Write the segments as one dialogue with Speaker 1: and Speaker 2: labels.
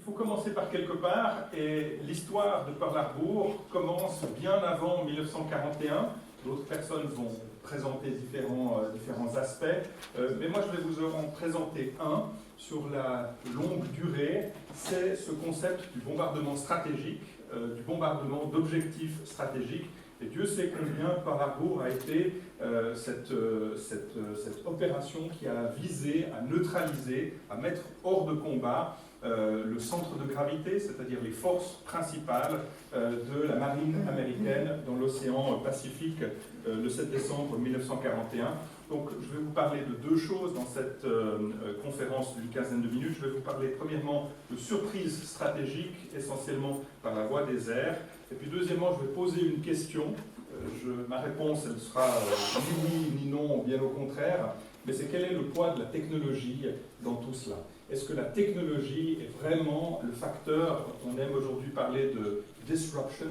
Speaker 1: faut commencer par quelque part, et l'histoire de Pearl Harbor commence bien avant 1941. D'autres personnes vont présenter différents aspects, mais moi je vais vous en présenter un sur la longue durée. C'est ce concept du bombardement stratégique, du bombardement d'objectifs stratégiques. Et Dieu sait combien Pearl Harbor a été cette opération qui a visé à neutraliser, à mettre hors de combat le centre de gravité, c'est-à-dire les forces principales de la marine américaine dans l'océan Pacifique le 7 décembre 1941. Donc je vais vous parler de deux choses dans cette conférence d'une quinzaine de minutes. Je vais vous parler premièrement de surprise stratégique, essentiellement par la voie des airs. Et puis deuxièmement, je vais poser une question. Ma réponse, elle sera ni oui ni non, bien au contraire. Mais c'est quel est le poids de la technologie dans tout cela? Est-ce que la technologie est vraiment le facteur? On aime aujourd'hui parler de disruption,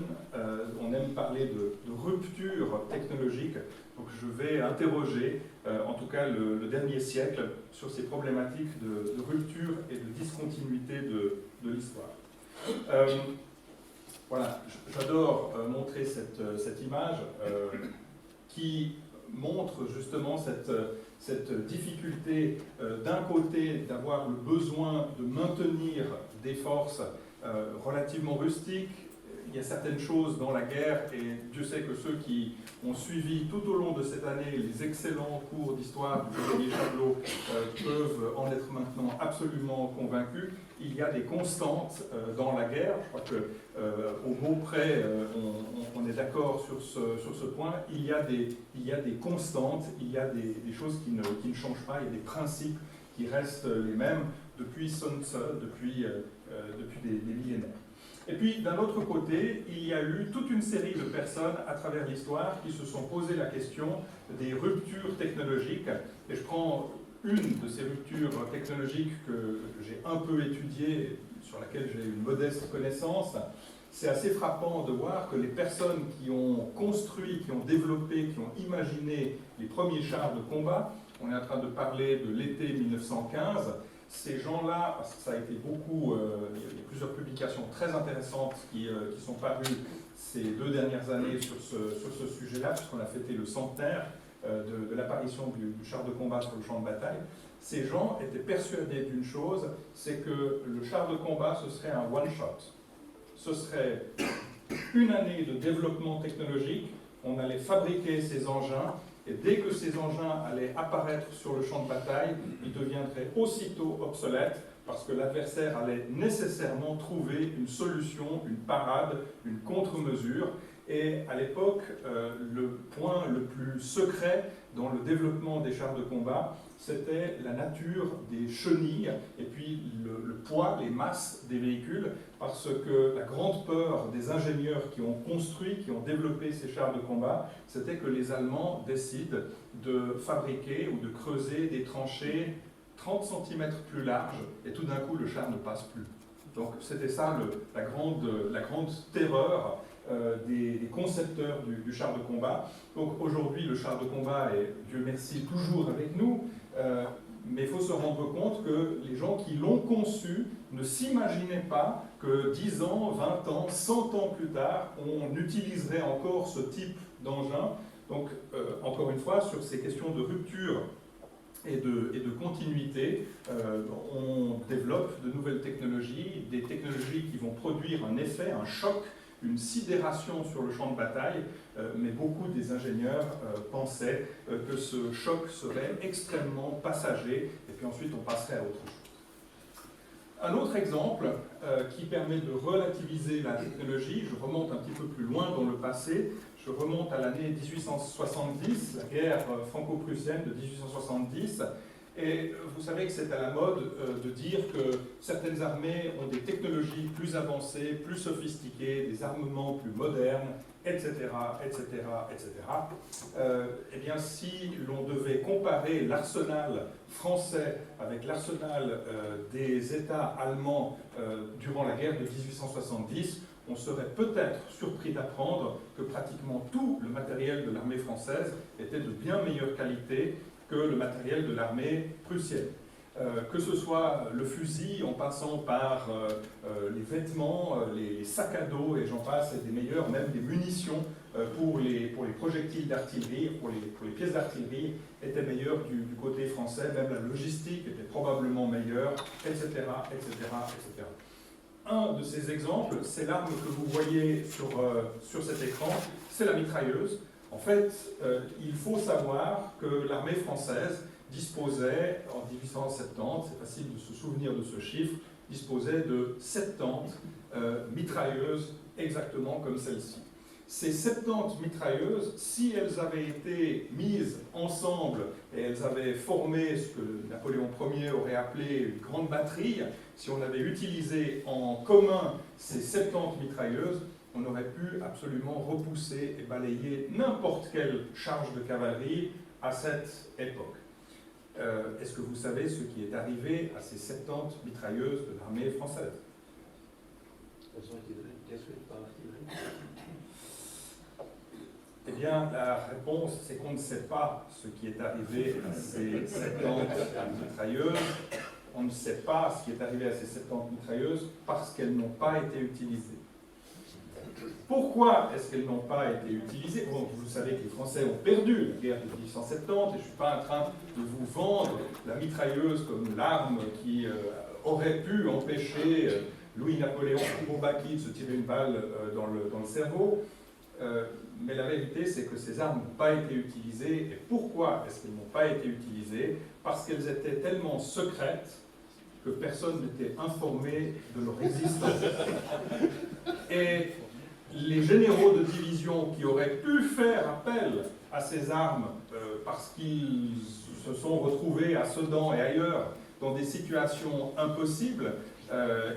Speaker 1: on aime parler de rupture technologique. Donc je vais interroger, en tout cas le dernier siècle, sur ces problématiques de rupture et de discontinuité de l'histoire. Voilà, j'adore montrer cette image qui montre justement cette difficulté d'un côté d'avoir le besoin de maintenir des forces relativement rustiques. Il y a certaines choses dans la guerre, et Dieu sait que ceux qui ont suivi tout au long de cette année les excellents cours d'histoire du Chevalier Chablot peuvent en être maintenant absolument convaincus. Il y a des constantes dans la guerre. Je crois qu'au mot près, on est d'accord sur ce point. Il y a des constantes, il y a des choses qui ne changent pas, il y a des principes qui restent les mêmes depuis Sun Tzu, depuis des millénaires. Et puis, d'un autre côté, il y a eu toute une série de personnes à travers l'histoire qui se sont posé la question des ruptures technologiques. Et je prends une de ces ruptures technologiques que j'ai un peu étudiée, sur laquelle j'ai une modeste connaissance. C'est assez frappant de voir que les personnes qui ont construit, qui ont développé, qui ont imaginé les premiers chars de combat, on est en train de parler de l'été 1915, ces gens-là, parce que ça a été beaucoup, il y a plusieurs publications très intéressantes qui sont parues ces 2 dernières années sur ce sujet-là, puisqu'on a fêté le centenaire de l'apparition du char de combat sur le champ de bataille. Ces gens étaient persuadés d'une chose, c'est que le char de combat, ce serait un one-shot. Ce serait une année de développement technologique, on allait fabriquer ces engins, et dès que ces engins allaient apparaître sur le champ de bataille, ils deviendraient aussitôt obsolètes parce que l'adversaire allait nécessairement trouver une solution, une parade, une contre-mesure. Et à l'époque, le point le plus secret dans le développement des chars de combat, c'était la nature des chenilles et puis le poids, les masses des véhicules, parce que la grande peur des ingénieurs qui ont construit, qui ont développé ces chars de combat, c'était que les Allemands décident de fabriquer ou de creuser des tranchées 30 cm plus larges et tout d'un coup le char ne passe plus. Donc c'était ça la grande terreur des concepteurs du char de combat. Donc aujourd'hui, le char de combat est, Dieu merci, toujours avec nous, mais il faut se rendre compte que les gens qui l'ont conçu ne s'imaginaient pas que 10 ans, 20 ans, 100 ans plus tard, on utiliserait encore ce type d'engin. Donc, encore une fois, sur ces questions de rupture et de continuité, on développe de nouvelles technologies, des technologies qui vont produire un effet, un choc, une sidération sur le champ de bataille, mais beaucoup des ingénieurs pensaient que ce choc serait extrêmement passager, et puis ensuite on passerait à autre chose. Un autre exemple qui permet de relativiser la technologie, je remonte un petit peu plus loin dans le passé, je remonte à l'année 1870, la guerre franco-prussienne de 1870, et vous savez que c'est à la mode de dire que certaines armées ont des technologies plus avancées, plus sophistiquées, des armements plus modernes, etc., etc., etc. Eh bien, si l'on devait comparer l'arsenal français avec l'arsenal des États allemands durant la guerre de 1870, on serait peut-être surpris d'apprendre que pratiquement tout le matériel de l'armée française était de bien meilleure qualité que le matériel de l'armée prussienne. que ce soit le fusil en passant par les vêtements, les sacs à dos et j'en passe, et des meilleurs, même des munitions pour les projectiles d'artillerie, pour les pièces d'artillerie étaient meilleures du côté français, même la logistique était probablement meilleure, etc., etc., etc. Un de ces exemples, c'est l'arme que vous voyez sur cet écran, c'est la mitrailleuse. En fait, il faut savoir que l'armée française disposait, en 1870, c'est facile de se souvenir de ce chiffre, disposait de 70 mitrailleuses exactement comme celle-ci. Ces 70 mitrailleuses, si elles avaient été mises ensemble et elles avaient formé ce que Napoléon Ier aurait appelé une grande batterie, si on avait utilisé en commun ces 70 mitrailleuses, on aurait pu absolument repousser et balayer n'importe quelle charge de cavalerie à cette époque. Est-ce que vous savez ce qui est arrivé à ces 70 mitrailleuses de l'armée française?
Speaker 2: Elles ont été détruites par l'artillerie.
Speaker 1: Eh bien, la réponse, c'est qu'on ne sait pas ce qui est arrivé à ces 70 mitrailleuses. On ne sait pas ce qui est arrivé à ces 70 mitrailleuses parce qu'elles n'ont pas été utilisées. Pourquoi est-ce qu'elles n'ont pas été utilisées? Bon, vous savez que les Français ont perdu la guerre de 1870 et je ne suis pas en train de vous vendre la mitrailleuse comme l'arme qui aurait pu empêcher Louis-Napoléon Bourbaki de se tirer une balle dans le cerveau. Mais la vérité, c'est que ces armes n'ont pas été utilisées. Et pourquoi est-ce qu'elles n'ont pas été utilisées? Parce qu'elles étaient tellement secrètes que personne n'était informé de leur existence. Et les généraux de division qui auraient pu faire appel à ces armes parce qu'ils se sont retrouvés à Sedan et ailleurs dans des situations impossibles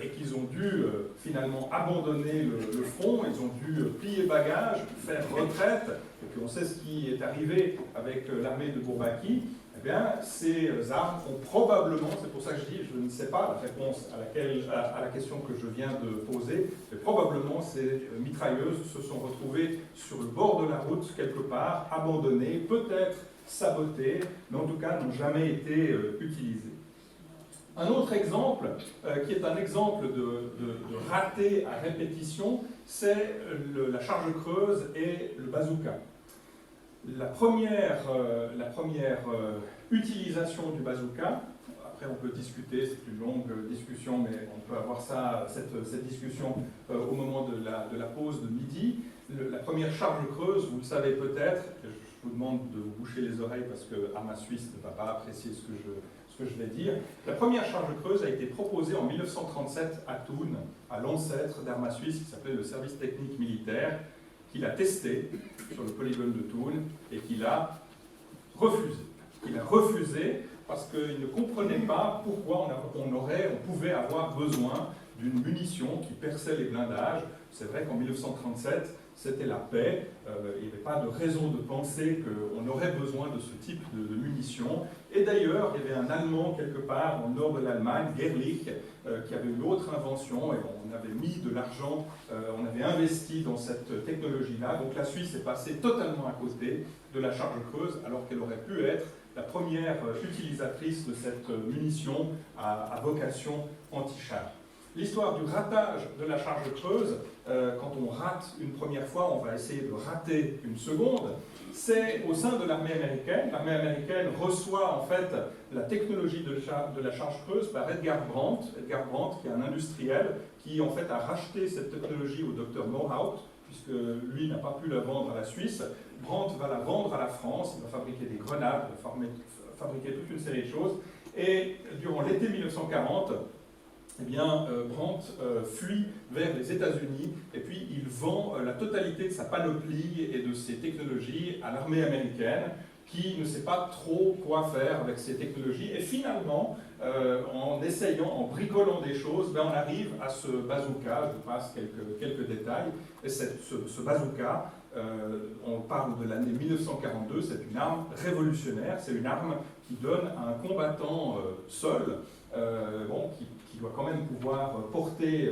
Speaker 1: et qu'ils ont dû finalement abandonner le front, ils ont dû plier bagages, faire retraite, et puis on sait ce qui est arrivé avec l'armée de Bourbaki. Eh bien, ces armes ont probablement, c'est pour ça que je dis, je ne sais pas la réponse à la question que je viens de poser, mais probablement ces mitrailleuses se sont retrouvées sur le bord de la route, quelque part, abandonnées, peut-être sabotées, mais en tout cas n'ont jamais été utilisées. Un autre exemple, qui est un exemple de raté à répétition, c'est la charge creuse et le bazooka. La première utilisation du bazooka, après on peut discuter, c'est une longue discussion, mais on peut avoir cette discussion au moment de la pause de midi. La première charge creuse, vous le savez peut-être, je vous demande de vous boucher les oreilles parce que Arma Suisse ne va pas apprécier ce que je vais dire. La première charge creuse a été proposée en 1937 à Thun, à l'ancêtre d'Arma Suisse qui s'appelait le service technique militaire, qu'il a testé sur le polygone de Thun et qu'il a refusé. Il a refusé parce qu'il ne comprenait pas pourquoi on pouvait avoir besoin d'une munition qui perçait les blindages. C'est vrai qu'en 1937, c'était la paix. Il n'y avait pas de raison de penser qu'on aurait besoin de ce type de munitions. Et d'ailleurs, il y avait un Allemand quelque part dans le nord de l'Allemagne, Gerlich, qui avait une autre invention et on avait mis de l'argent, on avait investi dans cette technologie-là. Donc la Suisse est passée totalement à côté de la charge creuse alors qu'elle aurait pu être la première utilisatrice de cette munition à vocation anti-char. L'histoire du ratage de la charge creuse, quand on rate une première fois, on va essayer de rater une seconde, c'est au sein de l'armée américaine. L'armée américaine reçoit en fait la technologie de la charge creuse par Edgar Brandt. Edgar Brandt, qui est un industriel, qui en fait a racheté cette technologie au docteur Morehout, puisque lui n'a pas pu la vendre à la Suisse. Brandt va la vendre à la France, il va fabriquer des grenades, il va fabriquer toute une série de choses. Et durant l'été 1940, eh bien, Brandt fuit vers les États-Unis et puis il vend la totalité de sa panoplie et de ses technologies à l'armée américaine qui ne sait pas trop quoi faire avec ces technologies. Et finalement, en essayant, en bricolant des choses, ben on arrive à ce bazooka. Je vous passe quelques détails. Et ce bazooka, on parle de l'année 1942, c'est une arme révolutionnaire. C'est une arme qui donne à un combattant seul, qui doit quand même pouvoir porter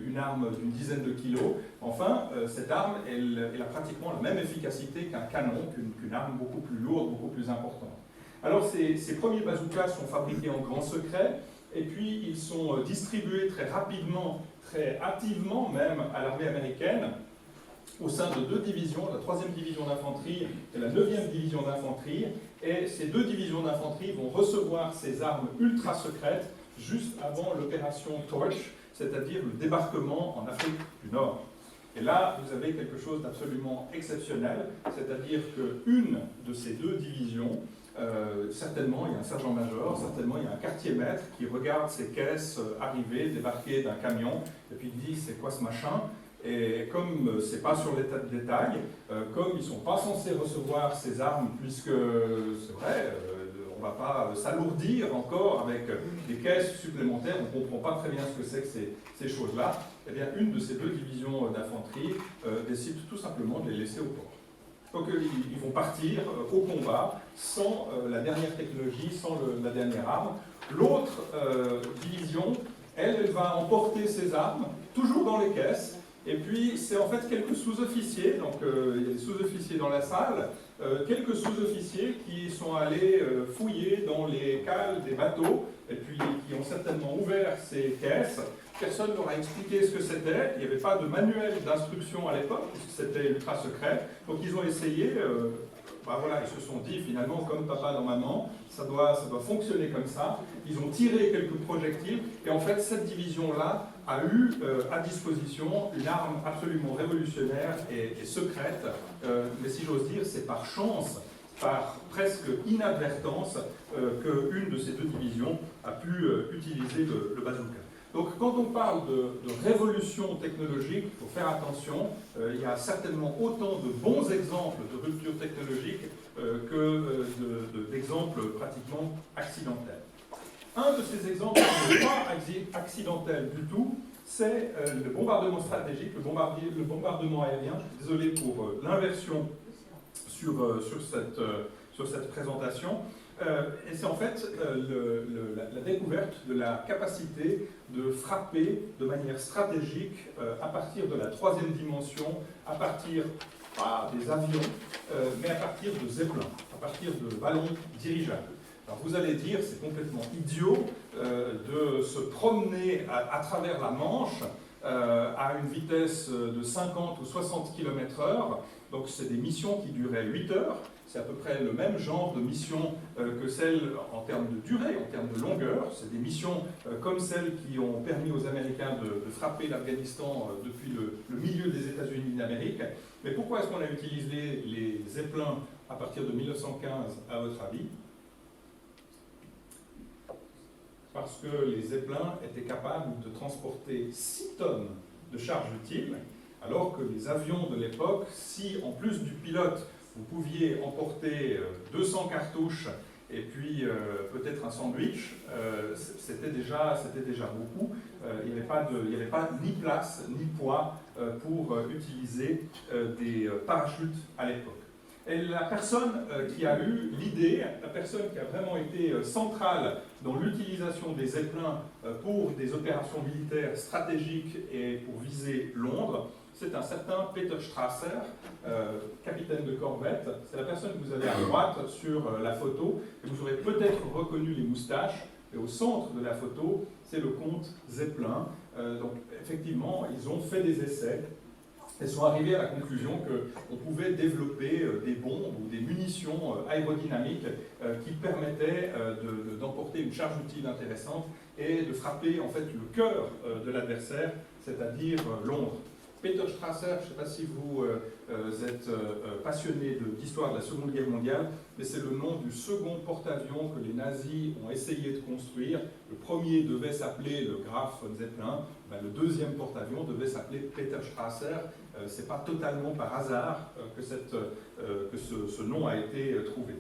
Speaker 1: une arme d'une dizaine de kilos. Enfin, cette arme, elle a pratiquement la même efficacité qu'un canon, qu'une arme beaucoup plus lourde, beaucoup plus importante. Alors ces premiers bazookas sont fabriqués en grand secret, et puis ils sont distribués très rapidement, très hâtivement même à l'armée américaine, au sein de deux divisions, la 3e division d'infanterie et la 9e division d'infanterie. Et ces deux divisions d'infanterie vont recevoir ces armes ultra secrètes juste avant l'opération Torch, c'est-à-dire le débarquement en Afrique du Nord. Et là, vous avez quelque chose d'absolument exceptionnel, c'est-à-dire qu'une de ces deux divisions, certainement il y a un sergent-major, certainement il y a un quartier-maître qui regarde ces caisses arriver, débarquer d'un camion, et puis il dit c'est quoi ce machin? Et comme c'est pas sur l'état de détail, comme ils ne sont pas censés recevoir ces armes, puisque c'est vrai, on ne va pas s'alourdir encore avec des caisses supplémentaires, on ne comprend pas très bien ce que c'est que ces choses-là, eh bien une de ces deux divisions d'infanterie décide tout simplement de les laisser au port. Donc ils vont partir au combat sans la dernière technologie, sans la dernière arme. L'autre division, elle va emporter ces armes, toujours dans les caisses, et puis c'est en fait quelques sous-officiers, donc il y a des sous-officiers dans la salle, quelques sous-officiers qui sont allés fouiller dans les cales des bateaux, et puis qui ont certainement ouvert ces caisses. Personne ne leur a expliqué ce que c'était, il n'y avait pas de manuel d'instruction à l'époque, puisque c'était ultra secret, donc ils ont essayé, voilà, ils se sont dit finalement comme papa dans maman, ça doit fonctionner comme ça, ils ont tiré quelques projectiles, et en fait cette division-là a eu à disposition une arme absolument révolutionnaire et secrète, mais si j'ose dire, c'est par chance, par presque inadvertance, qu'une de ces deux divisions a pu utiliser le bazooka. Donc quand on parle de révolution technologique, il faut faire attention, il y a certainement autant de bons exemples de rupture technologique que d'exemples pratiquement accidentels. Un de ces exemples qui n'est pas accidentel du tout, c'est le bombardement stratégique, le bombardement aérien. Désolé pour l'inversion sur cette présentation. Et c'est en fait la découverte de la capacité de frapper de manière stratégique à partir de la 3e dimension, à partir pas des avions, mais à partir de zeppelins, à partir de ballons dirigeables. Alors vous allez dire, c'est complètement idiot de se promener à travers la Manche à une vitesse de 50 ou 60 km/h. Donc c'est des missions qui duraient 8 heures. C'est à peu près le même genre de mission que celles en termes de durée, en termes de longueur. C'est des missions comme celles qui ont permis aux Américains de frapper l'Afghanistan depuis le milieu des États-Unis d'Amérique. Mais pourquoi est-ce qu'on a utilisé les zeppelins à partir de 1915, à votre avis? Parce que les zeppelins étaient capables de transporter 6 tonnes de charge utile, alors que les avions de l'époque, si en plus du pilote, vous pouviez emporter 200 cartouches et puis peut-être un sandwich, c'était déjà beaucoup. Il n'y avait pas ni place ni poids pour utiliser des parachutes à l'époque. Et la personne qui a eu l'idée, la personne qui a vraiment été centrale dans l'utilisation des zeppelins pour des opérations militaires stratégiques et pour viser Londres, c'est un certain Peter Strasser, capitaine de corvette. C'est la personne que vous avez à droite sur la photo, et vous aurez peut-être reconnu les moustaches. Et au centre de la photo, c'est le comte Zeppelin. Donc effectivement, ils ont fait des essais. Ils sont arrivés à la conclusion qu'on pouvait développer des bombes ou des munitions aérodynamiques qui permettaient d'emporter une charge utile intéressante et de frapper en fait le cœur de l'adversaire, c'est-à-dire Londres. Peter Strasser, je ne sais pas si vous êtes passionné d'histoire de la Seconde Guerre mondiale, mais c'est le nom du second porte-avions que les nazis ont essayé de construire. Le premier devait s'appeler le Graf von Zeppelin, le deuxième porte-avions devait s'appeler Peter Strasser. Ce n'est pas totalement par hasard que ce nom a été trouvé.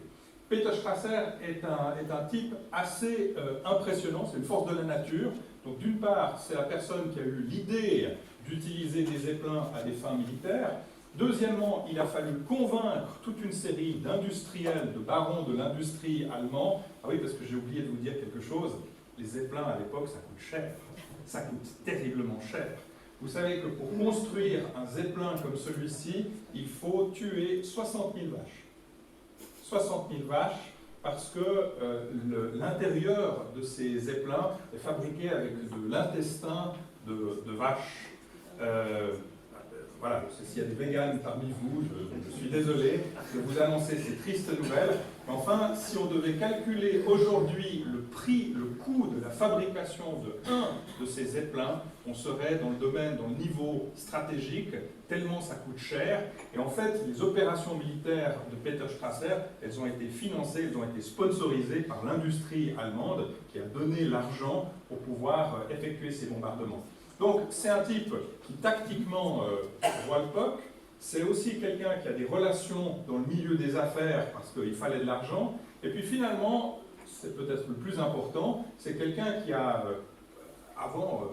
Speaker 1: Peter Strasser est un type assez impressionnant, c'est une force de la nature. Donc d'une part, c'est la personne qui a eu l'idée d'utiliser des zeppelins à des fins militaires. Deuxièmement, il a fallu convaincre toute une série d'industriels, de barons de l'industrie allemand. Ah oui, parce que j'ai oublié de vous dire quelque chose, les zeppelins à l'époque, ça coûte cher. Ça coûte terriblement cher. Vous savez que pour construire un zeppelin comme celui-ci, il faut tuer 60 000 vaches. 60 000 vaches, parce que l'intérieur de ces zeppelins est fabriqué avec de l'intestin de vache. Voilà, s'il y a des véganes parmi vous, je suis désolé de vous annoncer ces tristes nouvelles. Mais enfin, si on devait calculer aujourd'hui le prix, le coût de la fabrication de un de ces zeppelins, on serait dans le domaine, dans le niveau stratégique, tellement ça coûte cher. Et en fait, les opérations militaires de Peter Strasser, elles ont été financées, elles ont été sponsorisées par l'industrie allemande qui a donné l'argent pour pouvoir effectuer ces bombardements. Donc, c'est un type qui, tactiquement, voit le POC. C'est aussi quelqu'un qui a des relations dans le milieu des affaires parce qu'il fallait de l'argent. Et puis, finalement, c'est peut-être le plus important, c'est quelqu'un qui a, avant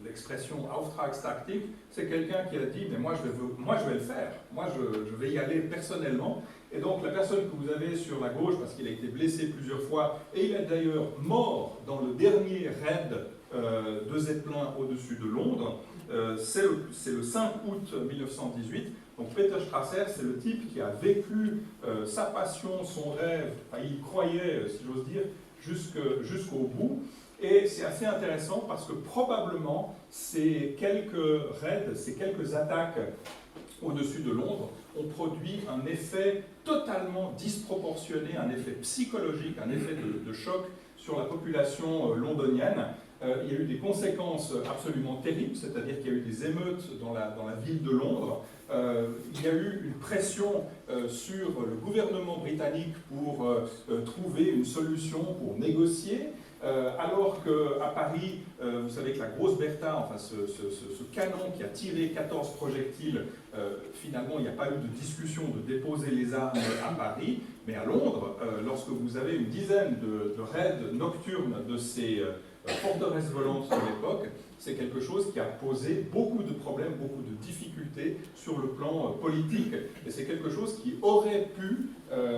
Speaker 1: l'expression Auftragstaktik, c'est quelqu'un qui a dit « mais moi je vais le faire, moi je vais y aller personnellement ». Et donc, la personne que vous avez sur la gauche, parce qu'il a été blessé plusieurs fois, et il est d'ailleurs mort dans le dernier raid de Zeppelin au-dessus de Londres, c'est le 5 août 1918. Donc Peter Strasser, c'est le type qui a vécu sa passion, son rêve, enfin, il croyait, si j'ose dire, jusqu'au bout. Et c'est assez intéressant parce que probablement ces quelques raids, ces quelques attaques au-dessus de Londres ont produit un effet totalement disproportionné, un effet psychologique, un effet de choc sur la population londonienne. Il y a eu des conséquences absolument terribles, c'est-à-dire qu'il y a eu des émeutes dans la ville de Londres. Il y a eu une pression sur le gouvernement britannique pour trouver une solution, pour négocier. Alors qu'à Paris, vous savez que la grosse Bertha, enfin ce canon qui a tiré 14 projectiles, finalement il n'y a pas eu de discussion de déposer les armes à Paris, mais à Londres, lorsque vous avez une dizaine de raids nocturnes de ces forteresses volantes de l'époque, c'est quelque chose qui a posé beaucoup de problèmes, beaucoup de difficultés sur le plan politique. Et c'est quelque chose qui aurait pu,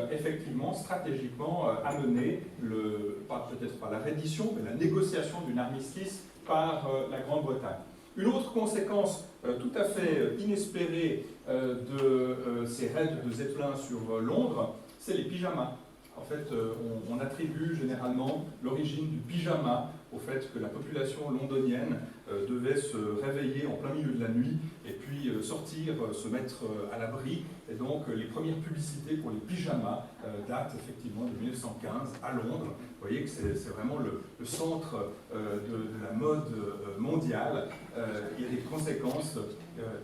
Speaker 1: effectivement, stratégiquement, amener, peut-être pas la reddition, mais la négociation d'une armistice par la Grande-Bretagne. Une autre conséquence tout à fait inespérée de ces raids de Zeppelin sur Londres, c'est les pyjamas. En fait, on attribue généralement l'origine du pyjama au fait que la population londonienne devait se réveiller en plein milieu de la nuit et puis sortir, se mettre à l'abri. Et donc, les premières publicités pour les pyjamas datent effectivement de 1915 à Londres. Vous voyez que c'est vraiment le centre de la mode mondiale. Il y a des conséquences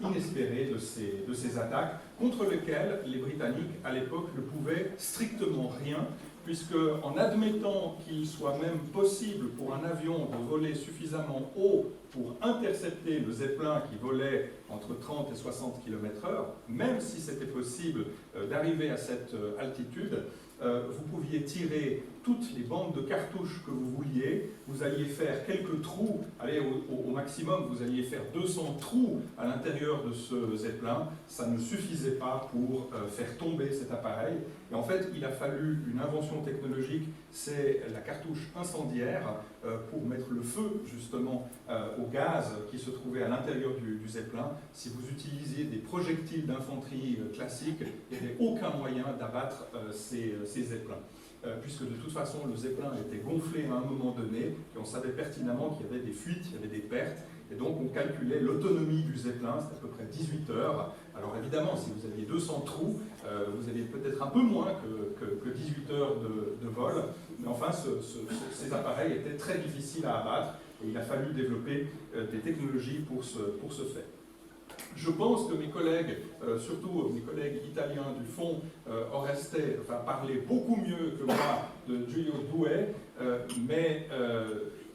Speaker 1: inespérées de ces attaques contre lesquelles les Britanniques, à l'époque, ne pouvaient strictement rien, puisque en admettant qu'il soit même possible pour un avion de voler suffisamment haut pour intercepter le Zeppelin qui volait entre 30 et 60 km/h, même si c'était possible d'arriver à cette altitude, vous pouviez tirer toutes les bandes de cartouches que vous vouliez, vous alliez faire quelques trous, allez, au maximum, vous alliez faire 200 trous à l'intérieur de ce Zeppelin, ça ne suffisait pas pour faire tomber cet appareil. Et en fait, il a fallu une invention technologique, c'est la cartouche incendiaire pour mettre le feu justement au gaz qui se trouvait à l'intérieur du Zeppelin. Si vous utilisiez des projectiles d'infanterie classiques, il n'y avait aucun moyen d'abattre ces Zeppelins. Puisque de toute façon le Zeppelin était gonflé à un moment donné, et on savait pertinemment qu'il y avait des fuites, il y avait des pertes, et donc on calculait l'autonomie du Zeppelin, c'était à peu près 18 heures. Alors évidemment, si vous aviez 200 trous, vous aviez peut-être un peu moins que 18 heures de vol, mais enfin ces appareils étaient très difficiles à abattre, et il a fallu développer des technologies pour ce faire. Je pense que mes collègues, surtout mes collègues italiens du fond, auraient parlé beaucoup mieux que moi de Giulio Douhet, mais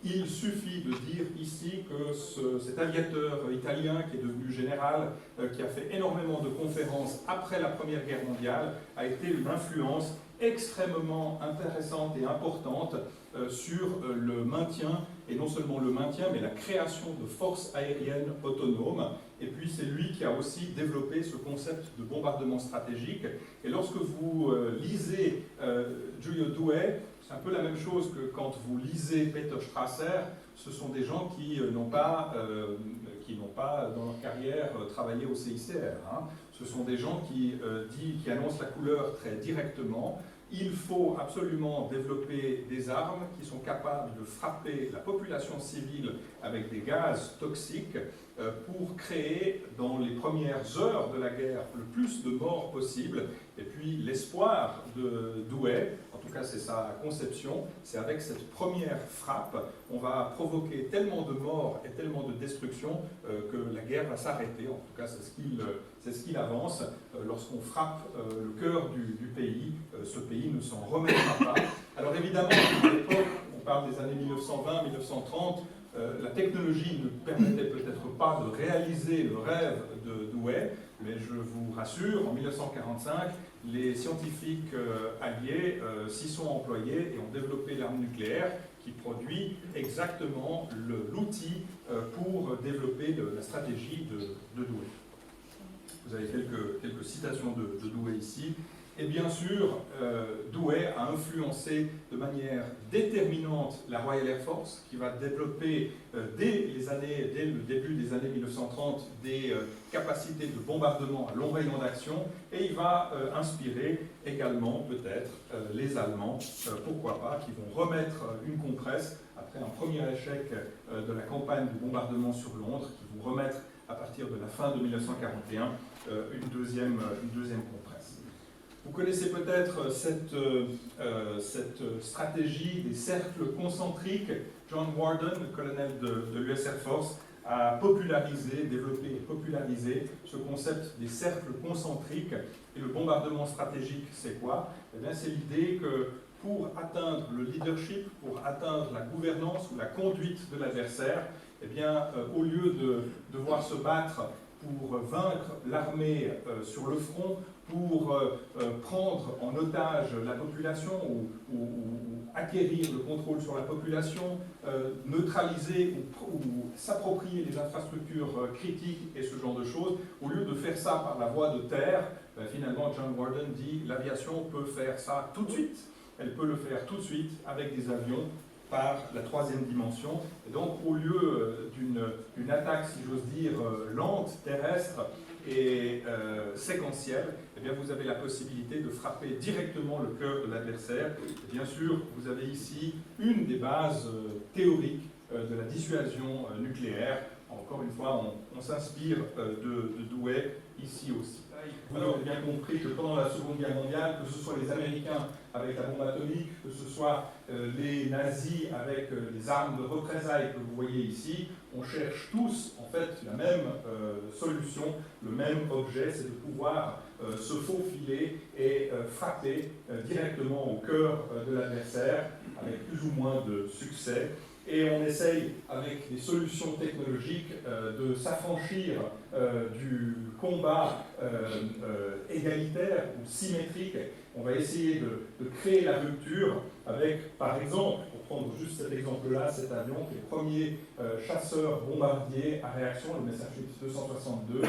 Speaker 1: il suffit de dire ici que cet aviateur italien qui est devenu général, qui a fait énormément de conférences après la Première Guerre mondiale, a été une influence extrêmement intéressante et importante sur le maintien, et non seulement le maintien, mais la création de forces aériennes autonomes. Et puis c'est lui qui a aussi développé ce concept de bombardement stratégique. Et lorsque vous lisez Giulio Douhet, c'est un peu la même chose que quand vous lisez Peter Strasser. Ce sont des gens qui n'ont pas dans leur carrière travaillé au CICR. Hein. Ce sont des gens qui annoncent la couleur très directement. il faut absolument développer des armes qui sont capables de frapper la population civile avec des gaz toxiques pour créer, dans les premières heures de la guerre, le plus de morts possible. Et puis l'espoir de Douhet, en tout cas c'est sa conception, c'est avec cette première frappe, on va provoquer tellement de morts et tellement de destruction que la guerre va s'arrêter. En tout cas c'est ce qu'il avance. Lorsqu'on frappe le cœur du pays, ce pays ne s'en remettra pas. Alors évidemment, à l'époque, on parle des années 1920-1930, la technologie ne permettait peut-être pas de réaliser le rêve de Douhet, mais je vous rassure, en 1945, les scientifiques alliés s'y sont employés et ont développé l'arme nucléaire qui produit exactement l'outil pour développer la stratégie de Douhet. Vous avez quelques citations de Douhet ici. Et bien sûr, Douhet a influencé de manière déterminante la Royal Air Force, qui va développer dès le début des années 1930 des capacités de bombardement à long rayon d'action, et il va inspirer également peut-être les Allemands, pourquoi pas, qui vont remettre une compresse après un premier échec de la campagne de bombardement sur Londres, qui vont remettre à partir de la fin de 1941 une deuxième compresse. Vous connaissez peut-être cette stratégie des cercles concentriques. John Warden, le colonel de l'US Air Force, a développé et popularisé ce concept des cercles concentriques. Et le bombardement stratégique, c'est quoi? Eh bien, c'est l'idée que pour atteindre le leadership, pour atteindre la gouvernance ou la conduite de l'adversaire, eh bien, au lieu de devoir se battre pour vaincre l'armée sur le front, pour prendre en otage la population ou acquérir le contrôle sur la population, neutraliser ou s'approprier les infrastructures critiques et ce genre de choses, au lieu de faire ça par la voie de terre, finalement John Warden dit l'aviation peut faire ça tout de suite. Elle peut le faire tout de suite avec des avions par la troisième dimension. Et donc, au lieu d'une attaque, si j'ose dire, lente, terrestre et séquentielle, eh bien, vous avez la possibilité de frapper directement le cœur de l'adversaire. Et bien sûr, vous avez ici une des bases théoriques de la dissuasion nucléaire. Encore une fois, on s'inspire de Douhet ici aussi. Vous avez bien compris que pendant la Seconde Guerre mondiale, que ce soit les Américains avec la bombe atomique, que ce soit les nazis avec les armes de représailles que vous voyez ici, on cherche tous en fait la même solution, le même objet, c'est de pouvoir se faufiler et frapper directement au cœur de l'adversaire avec plus ou moins de succès. Et on essaye, avec des solutions technologiques, de s'affranchir du combat égalitaire ou symétrique. On va essayer de créer la rupture avec, par exemple, pour prendre juste cet exemple-là, cet avion qui est le premier chasseur bombardier à réaction, le Messerschmitt 262,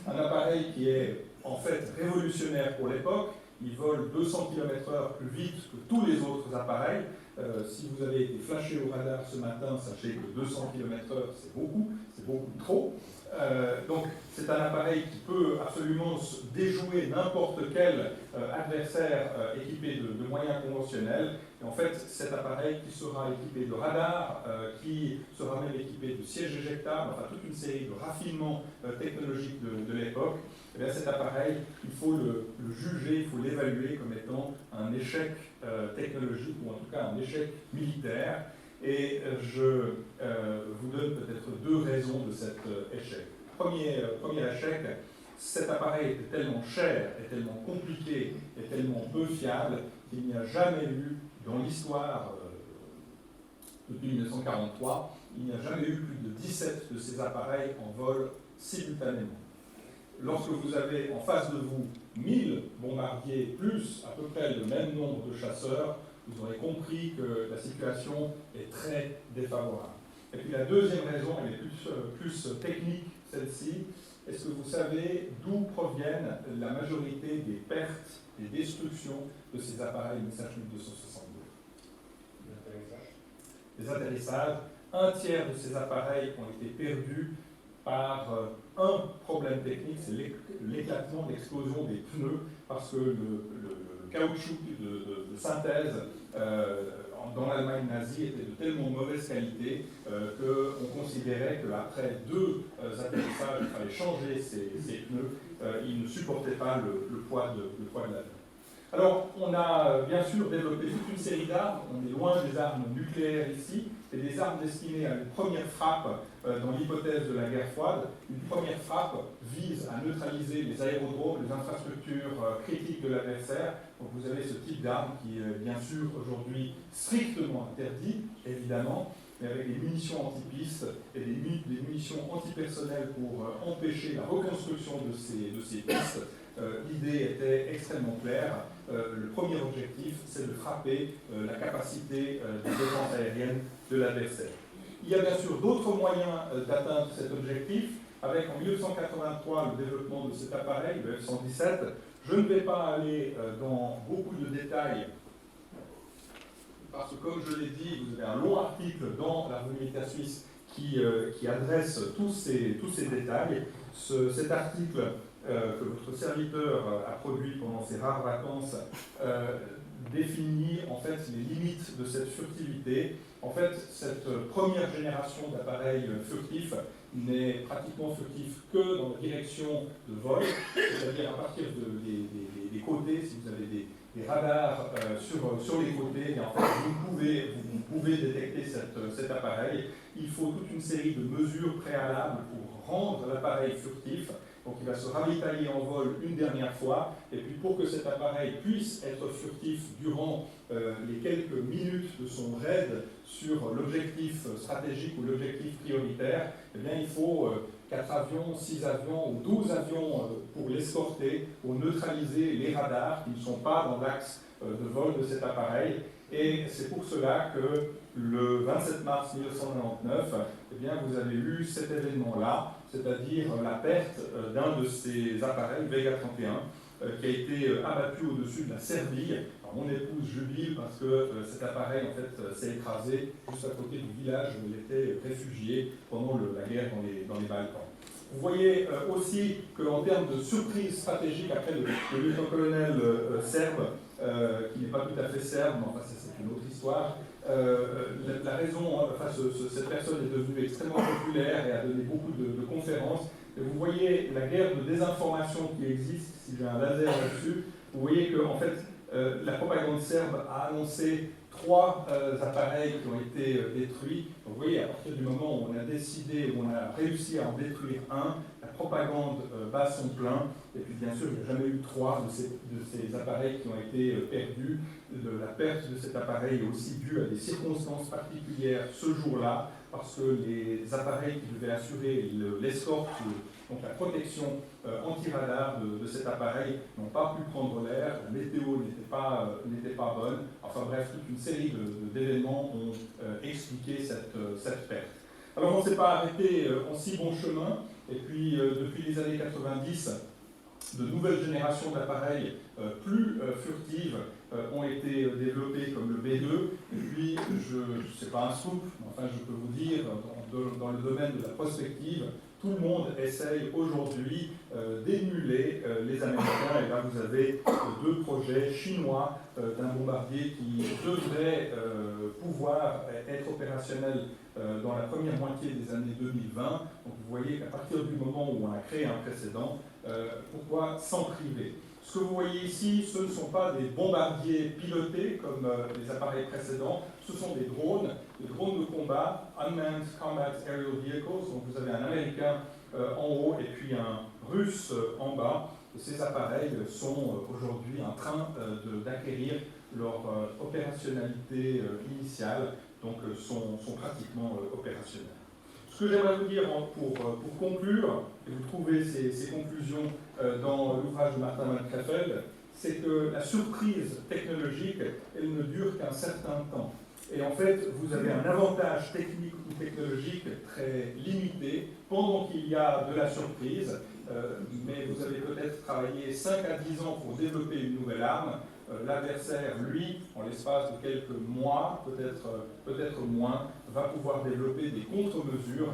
Speaker 1: un appareil qui est en fait révolutionnaire pour l'époque. Il vole 200 km/h plus vite que tous les autres appareils. Si vous avez été flashé au radar ce matin, sachez que 200 km/h, c'est beaucoup trop. Donc c'est un appareil qui peut absolument déjouer n'importe quel adversaire équipé de moyens conventionnels. Et en fait, cet appareil qui sera équipé de radars, qui sera même équipé de sièges éjectables, enfin toute une série de raffinements technologiques de l'époque, eh bien, cet appareil, il faut le juger, il faut l'évaluer comme étant un échec technologique ou en tout cas un échec militaire. Et je vous donne peut-être deux raisons de cet échec. Premier échec, cet appareil était tellement cher, et tellement compliqué, et tellement peu fiable qu'il n'y a jamais eu dans l'histoire, depuis 1943, il n'y a jamais eu plus de 17 de ces appareils en vol simultanément. Lorsque vous avez en face de vous 1000 bombardiers plus à peu près le même nombre de chasseurs, vous aurez compris que la situation est très défavorable. Et puis la deuxième raison, elle est plus technique, celle-ci. Est-ce que vous savez d'où proviennent la majorité des pertes, des destructions de ces appareils Messerschmitt 262 ? Les atterrissages. Un tiers de ces appareils ont été perdus par un problème technique, c'est l'éclatement, l'explosion des pneus, parce que caoutchouc de synthèse dans l'Allemagne nazie était de tellement mauvaise qualité qu'on considérait qu'après 2 atterrissages, il fallait changer ces pneus, ils ne supportaient pas le poids de l'avion. Alors, on a bien sûr développé toute une série d'armes, on est loin des armes nucléaires ici, et des armes destinées à une première frappe dans l'hypothèse de la guerre froide. Une première frappe vise à neutraliser les aérodromes, les infrastructures critiques de l'adversaire. Donc vous avez ce type d'arme qui est bien sûr aujourd'hui strictement interdit, évidemment, mais avec des munitions anti-pistes et des munitions antipersonnelles pour empêcher la reconstruction de ces pistes. L'idée était extrêmement claire. Le premier objectif, c'est de frapper la capacité de défense aérienne de l'adversaire. Il y a bien sûr d'autres moyens d'atteindre cet objectif, avec en 1983 le développement de cet appareil, le F-117. Je ne vais pas aller dans beaucoup de détails, parce que comme je l'ai dit, vous avez un long article dans la revue Militaire Suisse qui adresse tous ces détails. Cet article que votre serviteur a produit pendant ses rares vacances définit en fait les limites de cette furtivité. En fait, cette première génération d'appareils furtifs n'est pratiquement furtif que dans la direction de vol, c'est-à-dire à partir des côtés, si vous avez des radars sur les côtés, et en fait vous pouvez détecter cet appareil. Il faut toute une série de mesures préalables pour rendre l'appareil furtif. Donc il va se ravitailler en vol une dernière fois, et puis pour que cet appareil puisse être furtif durant les quelques minutes de son raid sur l'objectif stratégique ou l'objectif prioritaire, eh bien, il faut 4 avions, 6 avions ou 12 avions pour l'escorter, pour neutraliser les radars qui ne sont pas dans l'axe de vol de cet appareil. Et c'est pour cela que le 27 mars 1999, eh bien, vous avez eu cet événement-là, c'est-à-dire la perte d'un de ces appareils, Vega 31, qui a été abattu au-dessus de la Serbie. Alors, mon épouse jubile parce que cet appareil en fait, s'est écrasé juste à côté du village où il était réfugié pendant la guerre dans les Balkans. Vous voyez aussi qu'en termes de surprise stratégique, après le lieutenant-colonel serbe, qui n'est pas tout à fait serbe, mais enfin c'est une autre histoire, la raison, enfin, cette personne est devenue extrêmement populaire et a donné beaucoup de conférences. Et vous voyez la guerre de désinformation qui existe, si j'ai un laser là-dessus, vous voyez que en fait, la propagande serbe a annoncé 3 appareils qui ont été détruits. Donc, vous voyez, à partir du moment où on a décidé, où on a réussi à en détruire un, la propagande bat son plein. Et puis bien sûr, il n'y a jamais eu 3 de ces appareils qui ont été perdus. La perte de cet appareil est aussi due à des circonstances particulières ce jour-là, parce que les appareils qui devaient assurer l'escorte, donc la protection anti-radar de cet appareil, n'ont pas pu prendre l'air, la météo n'était pas bonne. Enfin bref, toute une série d'événements ont expliqué cette perte. Alors on ne s'est pas arrêté en si bon chemin, et puis depuis les années 90, de nouvelles générations d'appareils plus furtives ont été développés comme le B2, et puis, c'est pas un scoop, mais enfin je peux vous dire, dans le domaine de la prospective, tout le monde essaye aujourd'hui d'émuler les Américains, et là vous avez 2 projets chinois d'un bombardier qui devrait pouvoir être opérationnel dans la première moitié des années 2020. Donc vous voyez qu'à partir du moment où on a créé un précédent, pourquoi s'en priver? Ce que vous voyez ici, ce ne sont pas des bombardiers pilotés comme les appareils précédents, ce sont des drones de combat, Unmanned Combat Aerial Vehicles. Donc vous avez un Américain en haut et puis un Russe en bas. Ces appareils sont aujourd'hui en train d'acquérir leur opérationnalité initiale, donc sont pratiquement opérationnels. Ce que j'aimerais vous dire pour conclure, et vous trouvez ces conclusions dans l'ouvrage de Martin Van Creveld, c'est que la surprise technologique, elle ne dure qu'un certain temps. Et en fait, vous avez un avantage technique ou technologique très limité pendant qu'il y a de la surprise, mais vous avez peut-être travaillé 5 à 10 ans pour développer une nouvelle arme. L'adversaire, lui, en l'espace de quelques mois, peut-être moins, va pouvoir développer des contre-mesures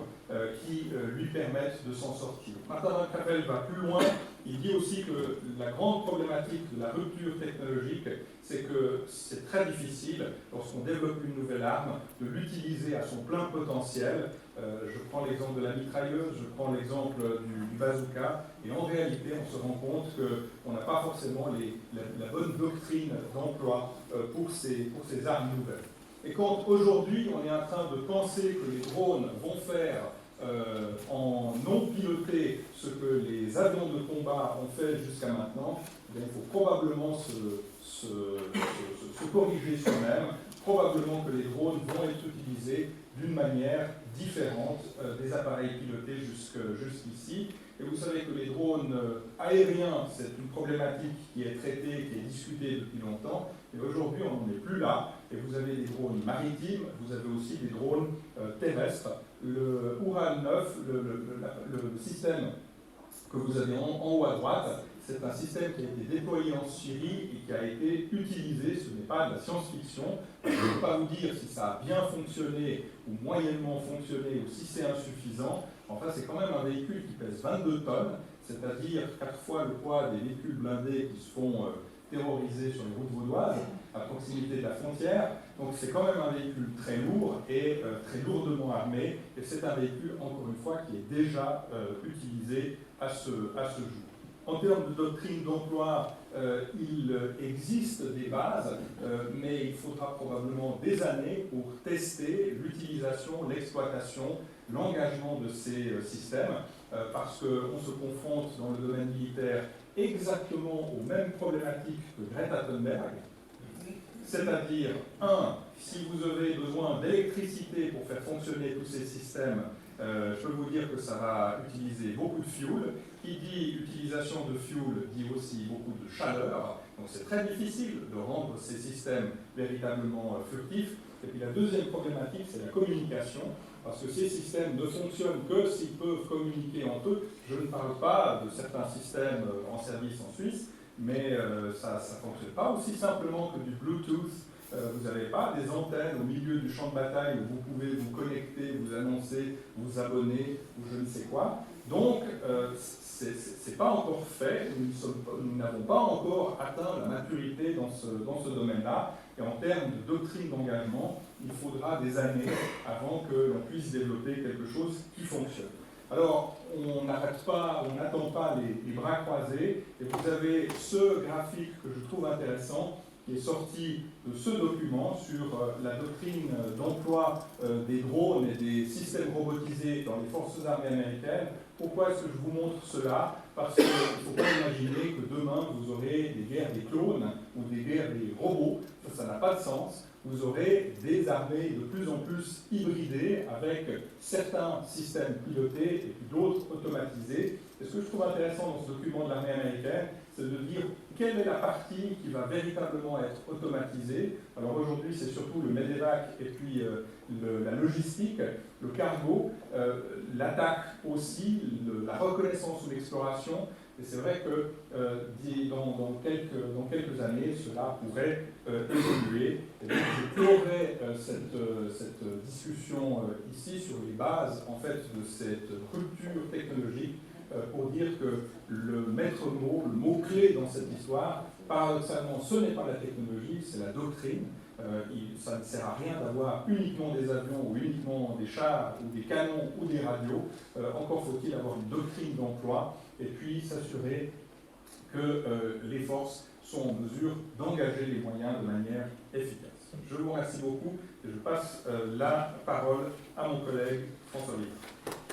Speaker 1: qui lui permettent de s'en sortir. Martin Van Creveld va plus loin, il dit aussi que la grande problématique de la rupture technologique, c'est que c'est très difficile, lorsqu'on développe une nouvelle arme, de l'utiliser à son plein potentiel. Je prends l'exemple de la mitrailleuse, je prends l'exemple du bazooka, et en réalité, on se rend compte qu'on n'a pas forcément la bonne doctrine d'emploi pour ces armes nouvelles. Et quand aujourd'hui, on est en train de penser que les drones vont faire en non piloté ce que les avions de combat ont fait jusqu'à maintenant, eh bien, il faut probablement se corriger soi-même, probablement que les drones vont être utilisés d'une manière différente des appareils pilotés jusqu'ici. Et vous savez que les drones aériens, c'est une problématique qui est traitée, qui est discutée depuis longtemps, et aujourd'hui on n'en est plus là, et vous avez des drones maritimes, vous avez aussi des drones terrestres. Le Ural 9, le système que vous avez en haut à droite, c'est un système qui a été déployé en Syrie et qui a été utilisé, ce n'est pas de la science-fiction. Je ne peux pas vous dire si ça a bien fonctionné ou moyennement fonctionné ou si c'est insuffisant. Enfin, c'est quand même un véhicule qui pèse 22 tonnes, c'est-à-dire 4 fois le poids des véhicules blindés qui se font terroriser sur les routes vaudoises, à proximité de la frontière. Donc c'est quand même un véhicule très lourd et très lourdement armé, et c'est un véhicule, encore une fois, qui est déjà utilisé à ce jour. En termes de doctrine d'emploi, il existe des bases, mais il faudra probablement des années pour tester l'utilisation, l'exploitation, l'engagement de ces systèmes, parce qu'on se confronte dans le domaine militaire exactement aux mêmes problématiques que Greta Thunberg, c'est-à-dire, si vous avez besoin d'électricité pour faire fonctionner tous ces systèmes, je peux vous dire que ça va utiliser beaucoup de fuel. Qui dit utilisation de fuel dit aussi beaucoup de chaleur. Donc c'est très difficile de rendre ces systèmes véritablement furtifs. Et puis la deuxième problématique, c'est la communication. Parce que ces systèmes ne fonctionnent que s'ils peuvent communiquer entre eux. Je ne parle pas de certains systèmes en service en Suisse, mais ça ne fonctionne pas aussi simplement que du Bluetooth. Vous n'avez pas des antennes au milieu du champ de bataille où vous pouvez vous connecter, vous annoncer, vous abonner ou je ne sais quoi. Donc, c'est pas encore fait, nous n'avons pas encore atteint la maturité dans ce domaine-là, et en termes de doctrine d'engagement, il faudra des années avant que l'on puisse développer quelque chose qui fonctionne. Alors, on n'arrête pas, on n'attend pas les bras croisés, et vous avez ce graphique que je trouve intéressant, qui est sorti de ce document sur la doctrine d'emploi des drones et des systèmes robotisés dans les forces armées américaines. Pourquoi est-ce que je vous montre cela? Parce qu'il ne faut pas imaginer que demain vous aurez des guerres des clones ou des guerres des robots. Ça n'a pas de sens. Vous aurez des armées de plus en plus hybridées avec certains systèmes pilotés et puis d'autres automatisés. Et ce que je trouve intéressant dans ce document de l'armée américaine, c'est de dire quelle est la partie qui va véritablement être automatisée. Alors aujourd'hui, c'est surtout le MEDEVAC et puis la logistique, le cargo, l'attaque aussi, la reconnaissance ou l'exploration. Et c'est vrai que dans quelques années, cela pourrait évoluer. Et donc, je clorai cette discussion ici sur les bases en fait, de cette rupture technologique pour dire que le maître mot, le mot-clé dans cette histoire, paradoxalement, ce n'est pas la technologie, c'est la doctrine. Ça ne sert à rien d'avoir uniquement des avions ou uniquement des chars ou des canons ou des radios. Encore faut-il avoir une doctrine d'emploi et puis s'assurer que les forces sont en mesure d'engager les moyens de manière efficace. Je vous remercie beaucoup et je passe la parole à mon collègue François Villard.